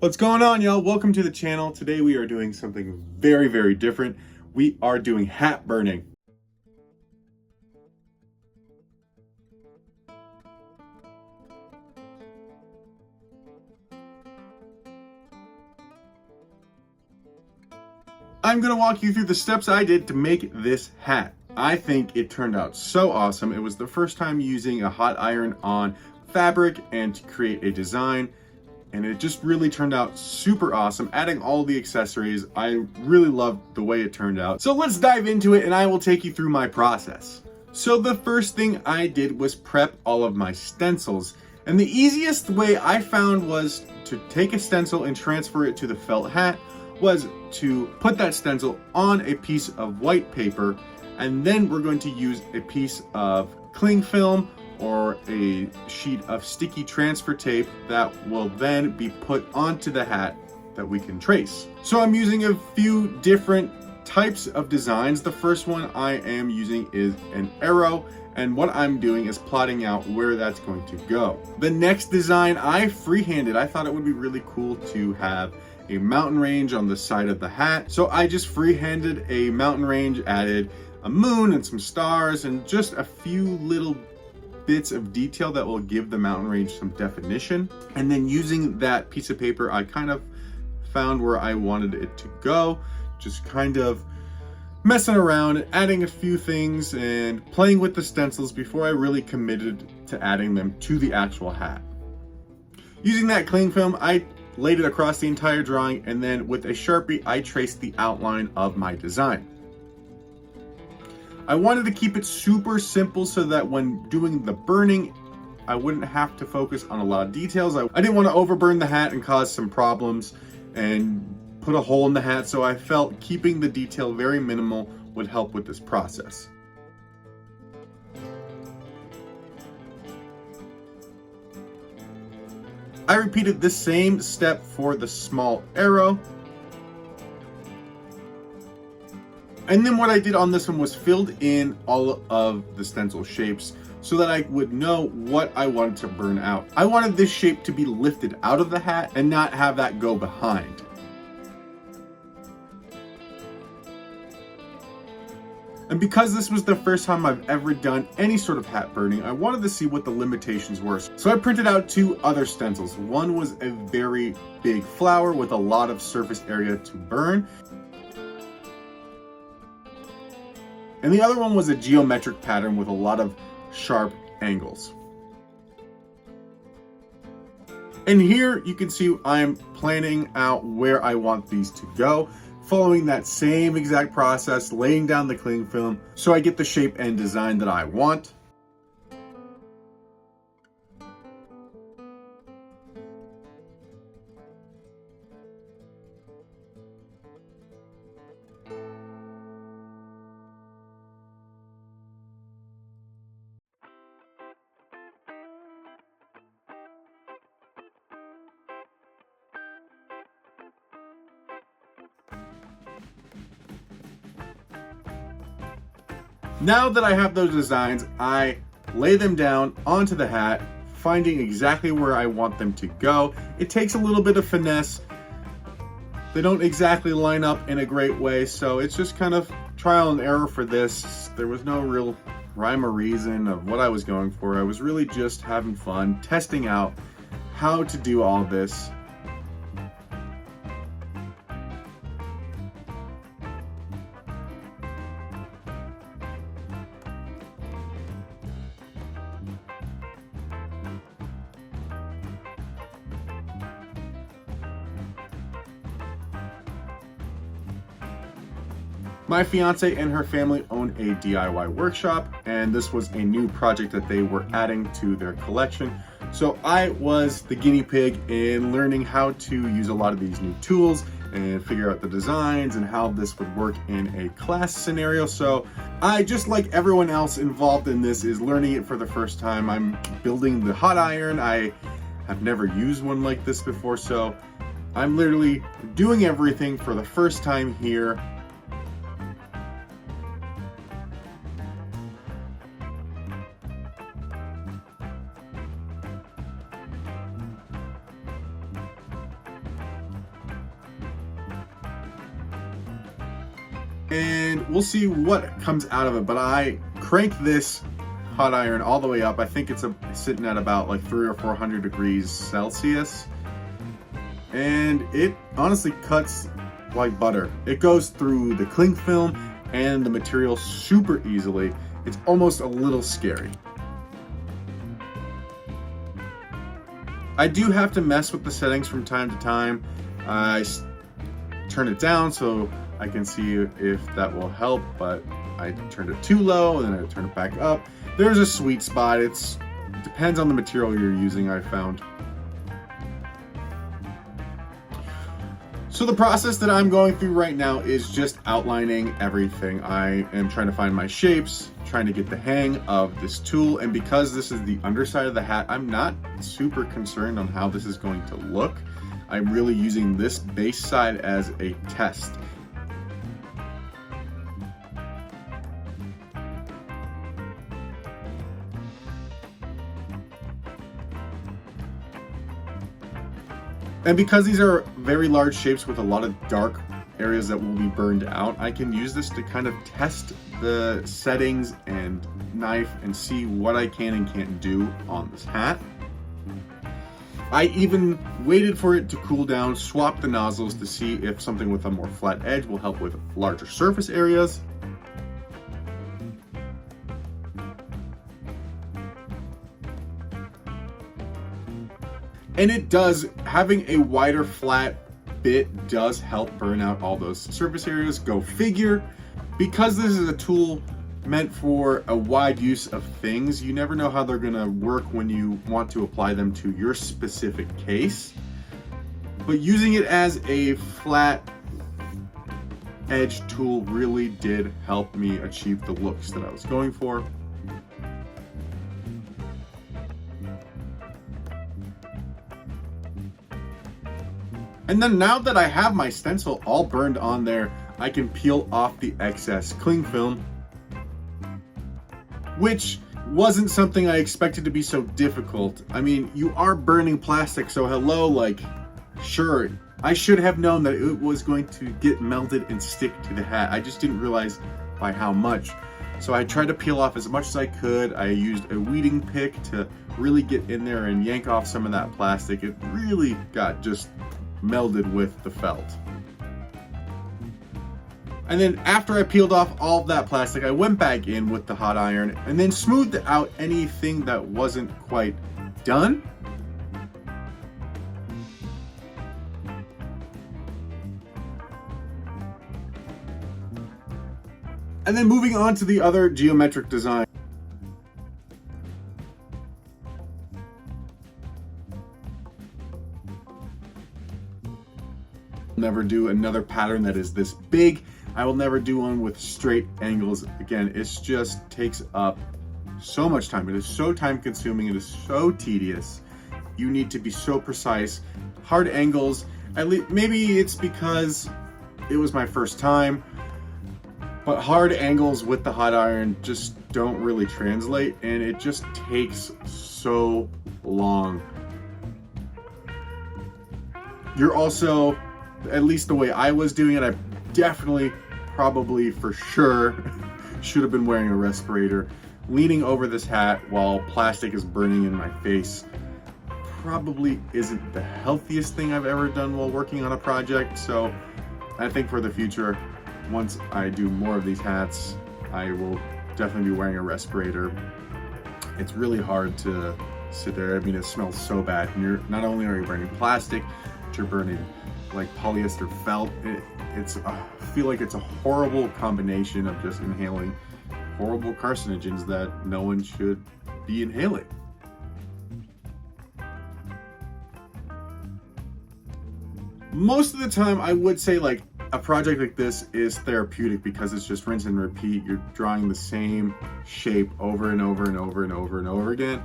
What's going on, y'all? Welcome to the channel. Today we are doing something very, very different. We are doing hat burning. I'm gonna walk you through the steps I did to make this hat. I think it turned out so awesome. It was the first time using a hot iron on fabric and to create a design. And it just really turned out super awesome. Adding all the accessories, I really loved the way it turned out. So let's dive into it and I will take you through my process. So the first thing I did was prep all of my stencils. And the easiest way I found was to take a stencil and transfer it to the felt hat was to put that stencil on a piece of white paper, and then we're going to use a piece of cling film or a sheet of sticky transfer tape that will then be put onto the hat that we can trace. So I'm using a few different types of designs. The first one I am using is an arrow, and what I'm doing is plotting out where that's going to go. The next design I freehanded. I thought it would be really cool to have a mountain range on the side of the hat. So I just freehanded a mountain range, added a moon and some stars and just a few little bits of detail that will give the mountain range some definition. And then using that piece of paper, I kind of found where I wanted it to go, just kind of messing around, adding a few things and playing with the stencils before I really committed to adding them to the actual hat. Using that cling film, I laid it across the entire drawing, and then with a Sharpie, I traced the outline of my design. I wanted to keep it super simple so that when doing the burning, I wouldn't have to focus on a lot of details. I didn't want to overburn the hat and cause some problems and put a hole in the hat, so I felt keeping the detail very minimal would help with this process. I repeated the same step for the small arrow. And then what I did on this one was filled in all of the stencil shapes so that I would know what I wanted to burn out. I wanted this shape to be lifted out of the hat and not have that go behind. And because this was the first time I've ever done any sort of hat burning, I wanted to see what the limitations were. So I printed out two other stencils. One was a very big flower with a lot of surface area to burn. And the other one was a geometric pattern with a lot of sharp angles. And here you can see I'm planning out where I want these to go, following that same exact process, laying down the cling film so I get the shape and design that I want. Now that I have those designs, I lay them down onto the hat, finding exactly where I want them to go. It takes a little bit of finesse. They don't exactly line up in a great way, so it's just kind of trial and error for this. There was no real rhyme or reason of what I was going for. I was really just having fun, testing out how to do all this. My fiance and her family own a DIY workshop, and this was a new project that they were adding to their collection. So I was the guinea pig in learning how to use a lot of these new tools and figure out the designs and how this would work in a class scenario. So I, just like everyone else involved in this, is learning it for the first time. I'm building the hot iron. I have never used one like this before, so I'm literally doing everything for the first time here. and we'll see what comes out of it. But I cranked this hot iron all the way up. I think it's sitting at about like 300 or 400 degrees Celsius, and it honestly cuts like butter. It goes through the cling film and the material super easily. It's almost a little scary. I do have to mess with the settings from time to time. I turn it down so I can see if that will help, but I turned it too low and then I turn it back up. There's a sweet spot. It depends on the material you're using, I found. So the process that I'm going through right now is just outlining everything. I am trying to find my shapes, trying to get the hang of this tool, and because this is the underside of the hat, I'm not super concerned on how this is going to look. I'm really using this base side as a test. And because these are very large shapes with a lot of dark areas that will be burned out, I can use this to kind of test the settings and knife and see what I can and can't do on this hat. I even waited for it to cool down, swapped the nozzles to see if something with a more flat edge will help with larger surface areas. And it does, having a wider flat bit does help burn out all those surface areas. Go figure. Because this is a tool meant for a wide use of things, you never know how they're gonna work when you want to apply them to your specific case. But using it as a flat edge tool really did help me achieve the looks that I was going for. And then now that I have my stencil all burned on there, I can peel off the excess cling film, which wasn't something I expected to be so difficult. I mean, you are burning plastic, so hello, like, sure, I should have known that it was going to get melted and stick to the hat. I just didn't realize by how much. So I tried to peel off as much as I could. I used a weeding pick to really get in there and yank off some of that plastic. It really got just melded with the felt. And then after I peeled off all of that plastic, I went back in with the hot iron and then smoothed out anything that wasn't quite done. And then moving on to the other geometric design. Never do another pattern that is this big. I will never do one with straight angles. Again, it just takes up so much time. It is so time consuming. It is so tedious. You need to be so precise. Hard angles, at least, maybe it's because it was my first time, but hard angles with the hot iron just don't really translate, and it just takes so long. You're also, at least the way I was doing it, I definitely, probably for sure, should have been wearing a respirator. Leaning over this hat while plastic is burning in my face probably isn't the healthiest thing I've ever done while working on a project. So I think for the future, once I do more of these hats, I will definitely be wearing a respirator. It's really hard to sit there. I mean, it smells so bad. And you're not only are you burning plastic, but you're burning like polyester felt. I feel like it's a horrible combination of just inhaling horrible carcinogens that no one should be inhaling. Most of the time, I would say like a project like this is therapeutic because it's just rinse and repeat. You're drawing the same shape over and over and over and over and over again,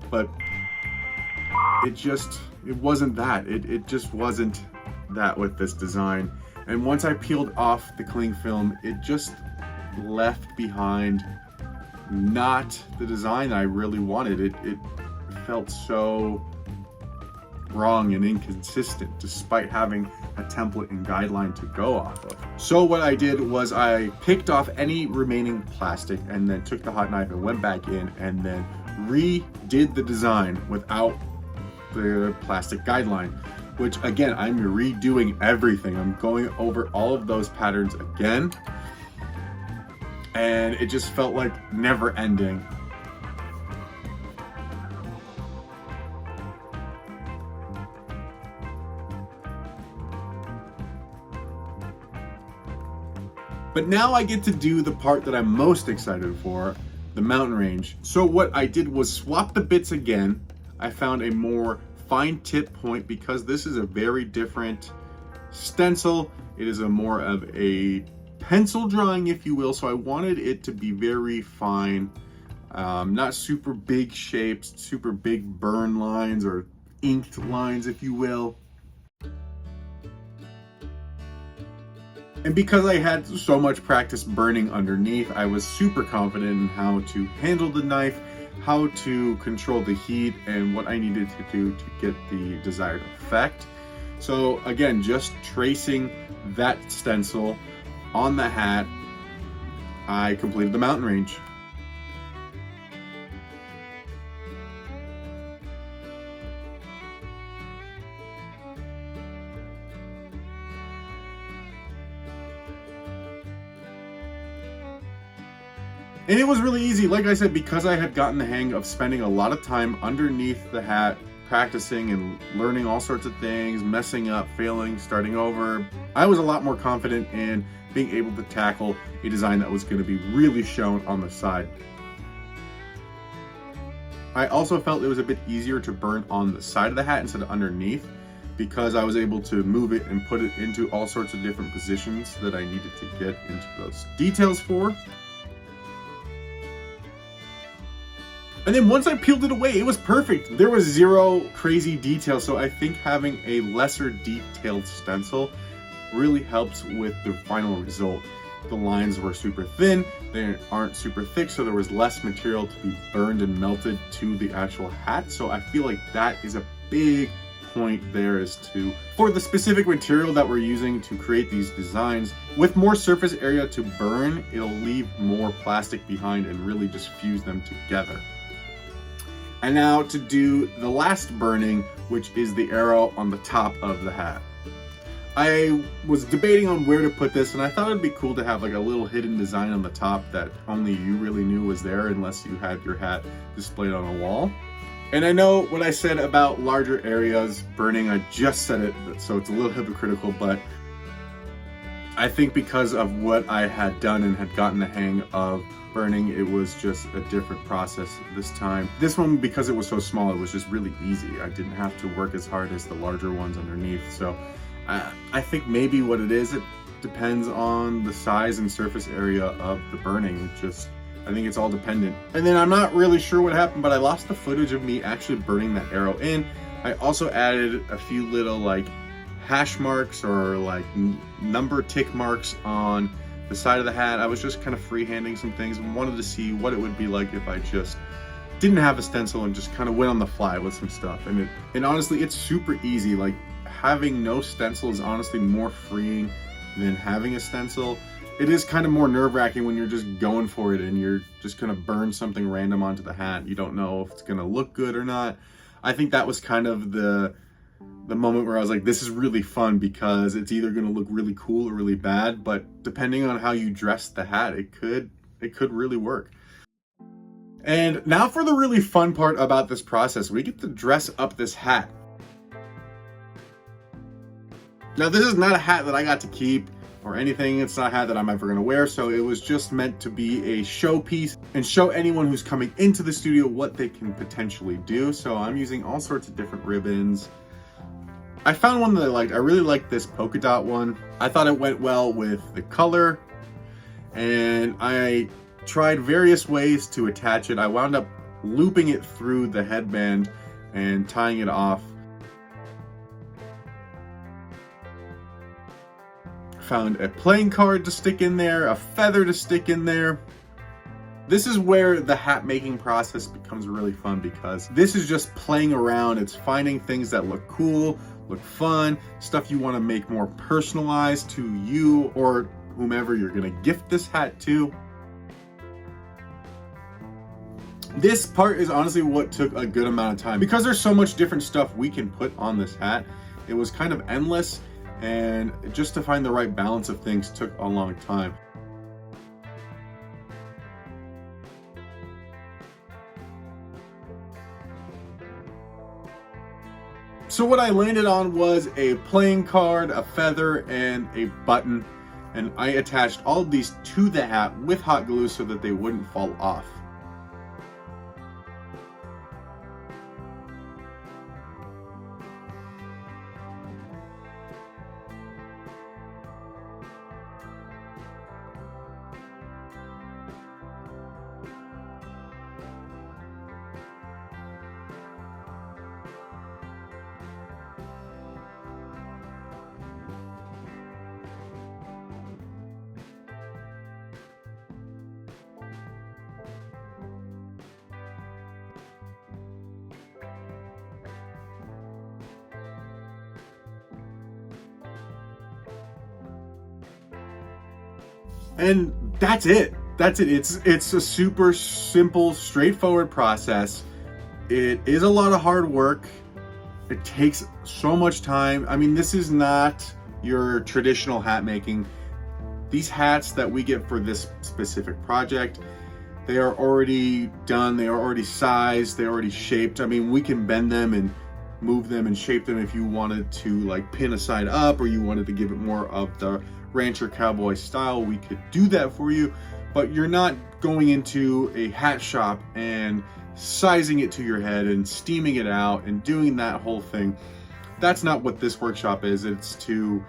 but it wasn't that. It just wasn't that with this design. And once I peeled off the cling film, it just left behind not the design I really wanted. It felt so wrong and inconsistent despite having a template and guideline to go off of. So what I did was I picked off any remaining plastic and then took the hot knife and went back in and then redid the design without the plastic guideline, which again, I'm redoing everything. I'm going over all of those patterns again, and it just felt like never ending. But now I get to do the part that I'm most excited for, the mountain range. So what I did was swap the bits again. I found a more fine tip point because this is a very different stencil. It is a more of a pencil drawing, if you will. So I wanted it to be very fine, not super big shapes, super big burn lines or inked lines, if you will. And because I had so much practice burning underneath, I was super confident in how to handle the knife, how to control the heat, and what I needed to do to get the desired effect. So again, just tracing that stencil on the hat, I completed the mountain range. And it was really easy, like I said, because I had gotten the hang of spending a lot of time underneath the hat, practicing and learning all sorts of things, messing up, failing, starting over. I was a lot more confident in being able to tackle a design that was going to be really shown on the side. I also felt it was a bit easier to burn on the side of the hat instead of underneath, because I was able to move it and put it into all sorts of different positions that I needed to get into those details for. And then once I peeled it away, it was perfect. There was zero crazy detail, so I think having a lesser detailed stencil really helps with the final result. The lines were super thin, they aren't super thick, so there was less material to be burned and melted to the actual hat. So I feel like that is a big point there as to, for the specific material that we're using to create these designs, with more surface area to burn, it'll leave more plastic behind and really just fuse them together. And now to do the last burning, which is the arrow on the top of the hat. I was debating on where to put this, and I thought it'd be cool to have like a little hidden design on the top that only you really knew was there unless you had your hat displayed on a wall. And I know what I said about larger areas burning, I just said it, so it's a little hypocritical, but I think because of what I had done and had gotten the hang of burning, it was just a different process this time. This one, because it was so small, it was just really easy. I didn't have to work as hard as the larger ones underneath. So I think maybe what it is, it depends on the size and surface area of the burning. I think it's all dependent. And then I'm not really sure what happened, but I lost the footage of me actually burning that arrow in. I also added a few little like hash marks or like number tick marks on the side of the hat. I was just kind of freehanding some things and wanted to see what it would be like if I just didn't have a stencil and just kind of went on the fly with some stuff. And honestly, it's super easy. Like having no stencil is honestly more freeing than having a stencil. It is kind of more nerve-wracking when you're just going for it and you're just gonna burn something random onto the hat. You don't know if it's gonna look good or not. I think that was kind of the moment where I was like, this is really fun because it's either gonna look really cool or really bad, but depending on how you dress the hat, it could really work. And now for the really fun part about this process, we get to dress up this hat. Now this is not a hat that I got to keep or anything. It's not a hat that I'm ever gonna wear, so it was just meant to be a showpiece and show anyone who's coming into the studio what they can potentially do. So I'm using all sorts of different ribbons. I found one that I liked. I really liked this polka dot one. I thought it went well with the color, and I tried various ways to attach it. I wound up looping it through the headband and tying it off. Found a playing card to stick in there, a feather to stick in there. This is where the hat making process becomes really fun, because this is just playing around. It's finding things that look cool, look fun, stuff you want to make more personalized to you or whomever you're going to gift this hat to. This part is honestly what took a good amount of time, because there's so much different stuff we can put on this hat. It was kind of endless, and just to find the right balance of things took a long time. So what I landed on was a playing card, a feather, and a button, and I attached all of these to the hat with hot glue so that they wouldn't fall off. And that's it. That's it. It's a super simple, straightforward process. It is a lot of hard work. It takes so much time. I mean, this is not your traditional hat making. These hats that we get for this specific project, they are already done. They are already sized. They're already shaped. I mean, we can bend them and move them and shape them if you wanted to, like, pin a side up, or you wanted to give it more of the rancher cowboy style. We could do that for you, but you're not going into a hat shop and sizing it to your head and steaming it out and doing that whole thing. That's not what this workshop is. It's to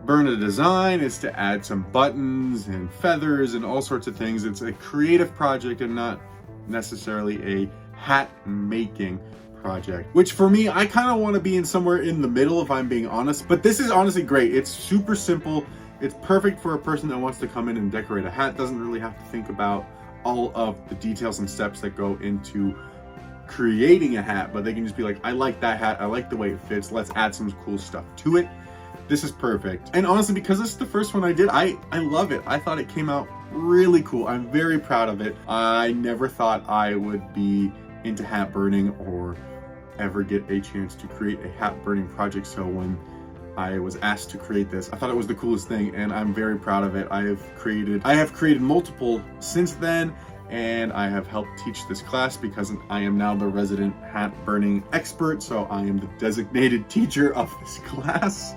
burn a design, it's to add some buttons and feathers and all sorts of things. It's a creative project and not necessarily a hat making project, which for me, I kind of want to be in somewhere in the middle, if I'm being honest. But this is honestly great. It's super simple. It's perfect for a person that wants to come in and decorate a hat. Doesn't really have to think about all of the details and steps that go into creating a hat, but they can just be like, I like that hat, I like the way it fits, let's add some cool stuff to it. This is perfect. And honestly, because this is the first one I did, I love it. I thought it came out really cool. I'm very proud of it. I never thought I would be into hat burning or ever get a chance to create a hat burning project. So when I was asked to create this, I thought it was the coolest thing, and I'm very proud of it. I have created multiple since then, and I have helped teach this class because I am now the resident hat burning expert. So I am the designated teacher of this class,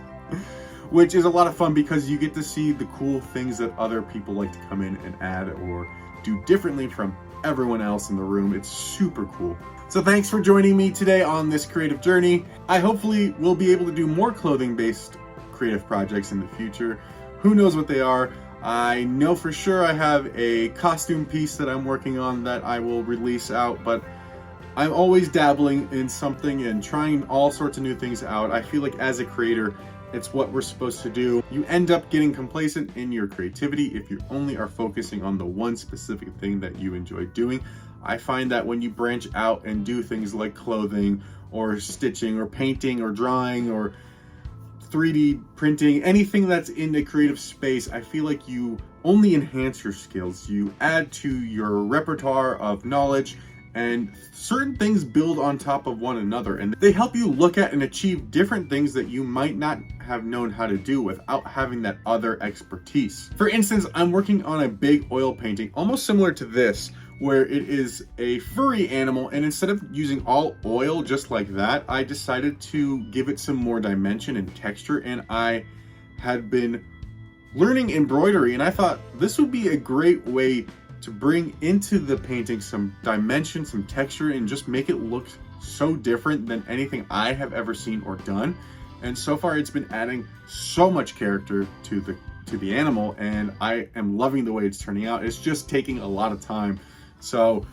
which is a lot of fun because you get to see the cool things that other people like to come in and add or do differently from everyone else in the room. It's super cool. So thanks for joining me today on this creative journey. I hopefully will be able to do more clothing-based creative projects in the future. Who knows what they are? I know for sure I have a costume piece that I'm working on that I will release out, but I'm always dabbling in something and trying all sorts of new things out. I feel like as a creator, it's what we're supposed to do. You end up getting complacent in your creativity if you only are focusing on the one specific thing that you enjoy doing. I find that when you branch out and do things like clothing or stitching or painting or drawing or 3D printing, anything that's in a creative space, I feel like you only enhance your skills. You add to your repertoire of knowledge, and certain things build on top of one another, and they help you look at and achieve different things that you might not have known how to do without having that other expertise. For instance, I'm working on a big oil painting, almost similar to this, where it is a furry animal, and instead of using all oil just like that, I decided to give it some more dimension and texture. And I had been learning embroidery, and I thought this would be a great way to bring into the painting some dimension, some texture, and just make it look so different than anything I have ever seen or done. And so far it's been adding so much character to the animal, and I am loving the way it's turning out. It's just taking a lot of time. So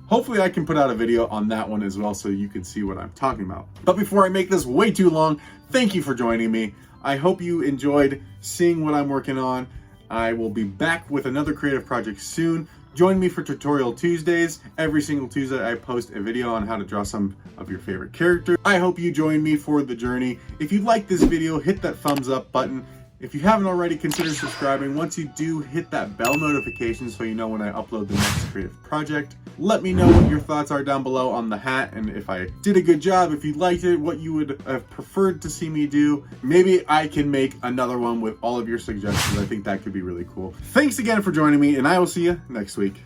hopefully I can put out a video on that one as well so you can see what I'm talking about. But before I make this way too long, thank you for joining me. I hope you enjoyed seeing what I'm working on. I will be back with another creative project soon. Join me for Tutorial Tuesdays. Every single Tuesday I post a video on how to draw some of your favorite characters. I hope you join me for the journey. If you like this video, hit that thumbs up button. If you haven't already, consider subscribing. Once you do, hit that bell notification so you know when I upload the next creative project. Let me know what your thoughts are down below on the hat, and if I did a good job, if you liked it, what you would have preferred to see me do. Maybe I can make another one with all of your suggestions. I think that could be really cool. Thanks again for joining me, and I will see you next week.